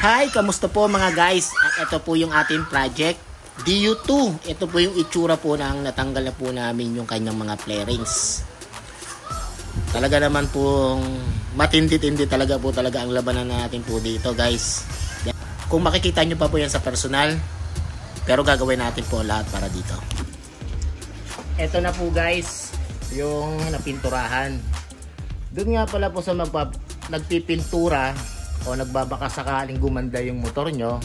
Hi, kamusta po mga guys? At ito po yung ating project DU2. Ito po yung itsura po ng natanggal na po namin yung kanyang mga flarings. Talaga naman pong matindi-tindi talaga po talaga ang labanan natin po dito guys. Kung makikita nyo pa po yan sa personal, pero gagawin natin po lahat para dito. Ito na po guys, yung napinturahan. Doon nga pala po sa nagpipintura o nagbabaka sakaling gumanda yung motor nyo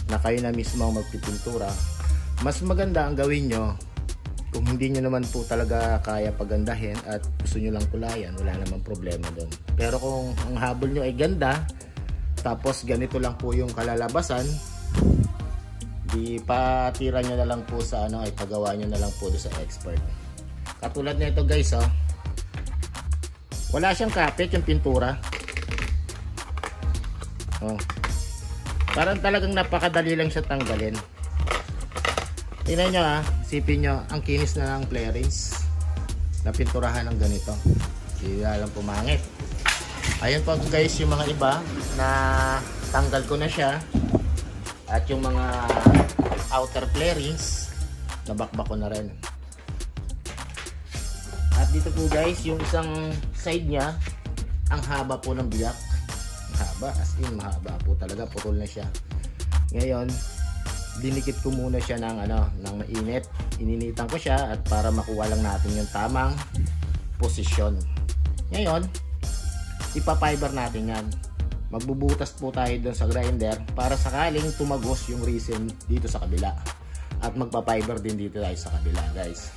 na kayo na mismo ang magpipintura, mas maganda ang gawin nyo kung hindi nyo naman po talaga kaya pagandahin at gusto nyo lang kulayan, wala namang problema doon. Pero kung ang habol nyo ay ganda tapos ganito lang po yung kalalabasan, di patira nyo na lang po sa ay pagawa nyo na lang po doon sa expert. Katulad na ito guys, wala siyang kapit yung pintura. Parang talagang napakadali lang siya tanggalin. Tingnan nyo isipin nyo, ang kinis na ng flarings na pinturahan ng ganito. Hindi alam pumangit. Ayun po guys yung mga iba na tanggal ko na siya. At yung mga outer flarings nabakbak ko na rin. At dito po guys yung isang side nya, ang haba po ng biyak. Haba, as in mahaba po talaga, putol na siya. Ngayon dinikit ko muna siya ng ng mainit, ininitan ko siya at para makuha lang natin yung tamang posisyon. Ngayon ipa-fiber natin yan, magbubutas po tayo doon sa grinder para sakaling tumagos yung resin dito sa kabila at magpa-fiber din dito tayo sa kabila guys.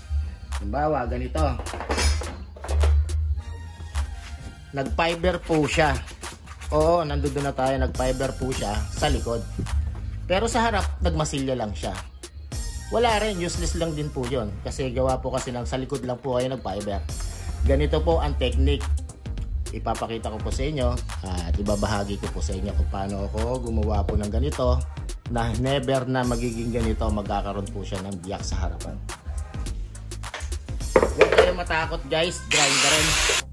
Halimbawa ganito, nag-fiber po siya. Oo, nandoon na tayo, nag-fiber po siya sa likod. Pero sa harap, nagmasilya lang siya. Wala rin, useless lang din po yun. Kasi gawa po kasi sa likod lang po kayo nag-fiber. Ganito po ang technique. Ipapakita ko po sa inyo at ibabahagi ko po sa inyo kung paano ako gumawa po ng ganito na never na magiging ganito, magkakaroon po siya ng biyak sa harapan. Huwag kayo matakot guys, grinderin.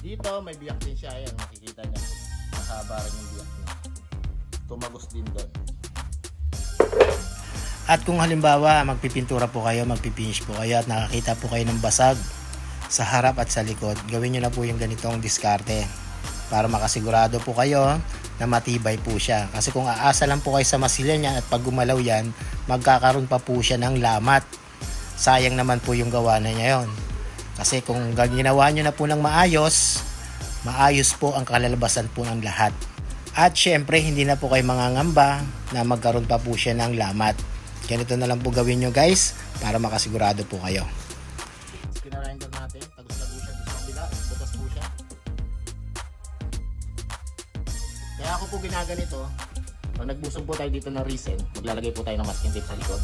Dito may biyak din siya, ayan makikita nyo, mahaba rin yung biyak niya, tumagos din doon. At kung halimbawa magpipintura po kayo, magpipinish po kayo at nakakita po kayo ng basag sa harap at sa likod, gawin nyo na po yung ganitong diskarte para makasigurado po kayo na matibay po siya. Kasi kung aasa lang po kayo sa masilya niya at pag gumalaw yan, magkakaroon pa po siya ng lamat. Sayang naman po yung gawa na niya yon. Kasi kung ginawa nyo na po ng maayos po ang kalalabasan po ng lahat. At syempre hindi na po kayo mangangamba na magkaroon pa po siya ng lamat. Ganito na lang po gawin nyo guys para makasigurado po kayo. Pinarinder natin, tagos-tago siya sa kabila, butas po siya. Kaya ako po ginaganito, pag nagbusog po tayo dito ng resin, maglalagay po tayo ng masking tape sa likod.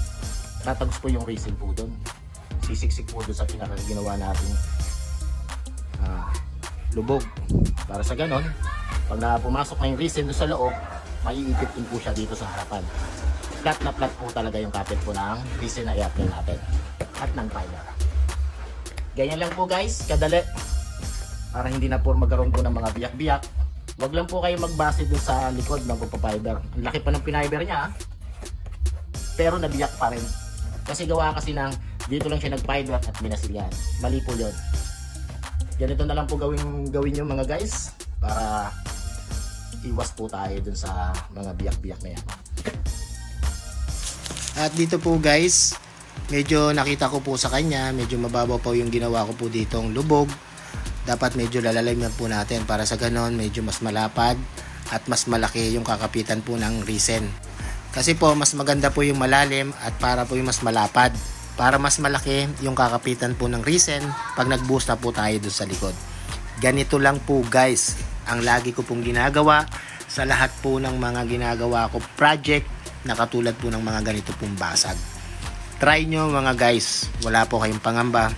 Tatagos po yung resin po doon. Sisiksik po doon sa pinaka-ginawa natin lubog. Para sa ganon, pag pumasok na yung resin doon sa loob, maiipit din po siya dito sa harapan. Flat na flat po talaga yung kapit po ng resin na i-apply natin at ng fiber. Ganyan lang po guys, kadali. Para hindi na po magkaroon po ng mga biyak-biyak. Wag lang po kayo magbase doon sa likod ng pagpapiber. Ang laki pa ng piniber niya pero nabiyak pa rin. Kasi gawa kasi ng dito lang siya nag-fiber at minasilyan. Mali po yun. Ganito na lang po gawin nyo mga guys para iwas po tayo dun sa mga biyak-biyak na yan. At dito po guys, medyo nakita ko po sa kanya, medyo mababaw po yung ginawa ko po ditong lubog. Dapat medyo lalalaman po natin para sa ganon medyo mas malapad at mas malaki yung kakapitan po ng resin. Kasi po mas maganda po yung malalim at para po yung mas malapad. Para mas malaki yung kakapitan po ng resin pag nag-boost na po tayo doon sa likod. Ganito lang po guys ang lagi ko pong ginagawa sa lahat po ng mga ginagawa ko project na katulad po ng mga ganito pong basag. Try nyo mga guys, wala po kayong pangamba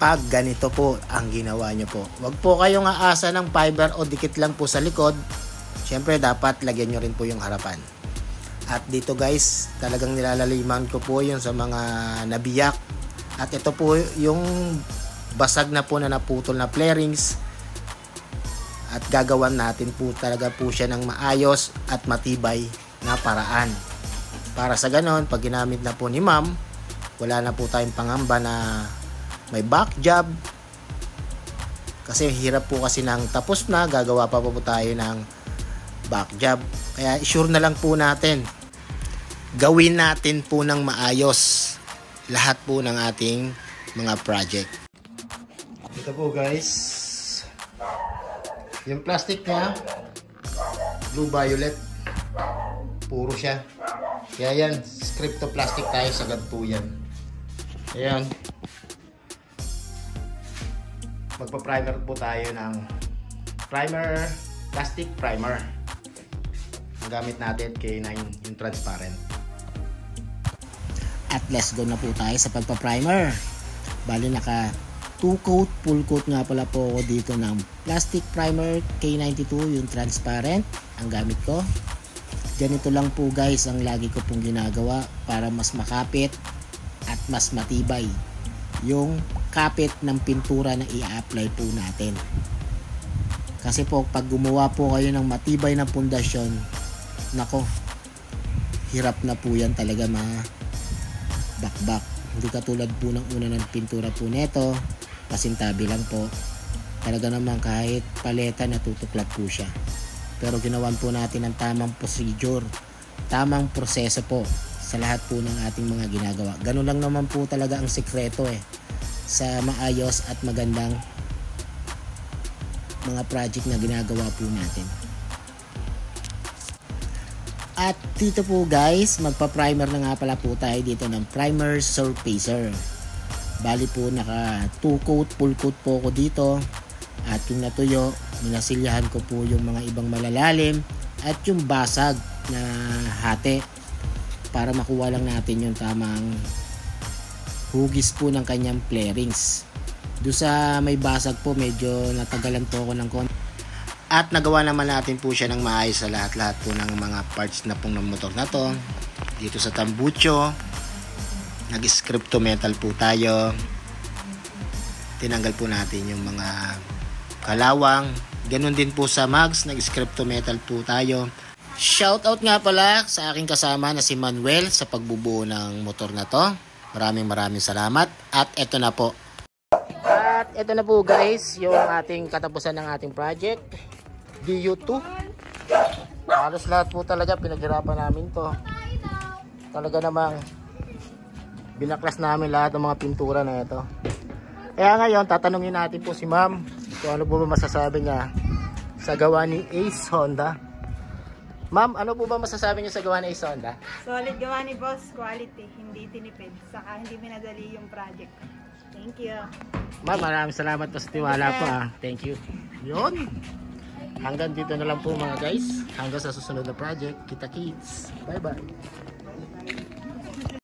pag ganito po ang ginawa nyo po. Huwag po kayong aasa ng fiber o dikit lang po sa likod. Siyempre dapat lagyan nyo rin po yung harapan. At dito guys, talagang nilalaliman ko po yun sa mga nabiyak. At ito po yung basag na po na naputol na flarings. At gagawan natin po talaga po siya ng maayos at matibay na paraan. Para sa ganon, pag ginamit na po ni ma'am, wala na po tayong pangamba na may back job. Kasi hirap po kasi nang tapos na, gagawa pa po tayo ng back job. Kaya sure na lang po natin, gawin natin po ng maayos lahat po ng ating mga project. Ito po guys, yung plastic niya, blue violet, puro siya. Kaya yan, scripto plastic tayo, sagad po yan. Ayan. Magpa-primer po tayo ng primer, plastic primer. Ang gamit natin K9, yung transparent. At let's go na po tayo sa pagpa-primer. Bali naka 2 coat, full coat nga pala po ako dito ng plastic primer K92, yung transparent ang gamit ko. Ganito lang po guys ang lagi ko pong ginagawa para mas makapit at mas matibay yung kapit ng pintura na i-apply po natin. Kasi po pag gumawa po kayo ng matibay na pundasyon, nako, hirap na po yan talaga bakbak. Hindi katulad po ng una ng pintura po neto, pasintabi lang po. Talaga naman kahit paleta natutuklap po siya. Pero ginawan po natin ang tamang procedure, tamang proseso po sa lahat po ng ating mga ginagawa. Ganun lang naman po talaga ang sekreto sa maayos at magandang mga project na ginagawa po natin. At dito po guys, magpa-primer na nga pala po tayo dito ng primer surfacer. Bali po naka 2 coat, full coat po ako dito. At yung natuyo, minasilyahan ko po yung mga ibang malalalim at yung basag na hati para makuha lang natin yung tamang hugis po ng kanyang flarings. Doon sa may basag po, medyo natagalan po ako ng konti. At nagawa naman natin po siya ng maayos sa lahat-lahat po ng mga parts na pong ng motor na to. Dito sa tambucho, nag-scripto metal po tayo. Tinanggal po natin yung mga kalawang. Ganun din po sa mags, nag-scripto metal po tayo. Shoutout nga pala sa aking kasama na si Manuel sa pagbubuo ng motor na to. Maraming salamat. At eto na po. At eto na po guys, yung ating katapusan ng ating project. DU2. Halos lahat po talaga pinaghirapan namin to. Talaga namang binaklas namin lahat ng mga pintura na ito. Kaya ngayon, tatanungin natin po si ma'am kung ano po ba masasabi niya sa gawa ni Ace Honda. Ma'am, ano po ba masasabi niyo sa gawa ni Ace Honda? Solid gawa ni boss, quality, hindi tinipid, saka hindi minadali yung project. Thank you. Ma'am, maraming salamat po sa tiwala po. Thank you. Yun. Hanggang dito na lang po mga guys. Hanggang sa susunod na project. Kita kits. Bye bye.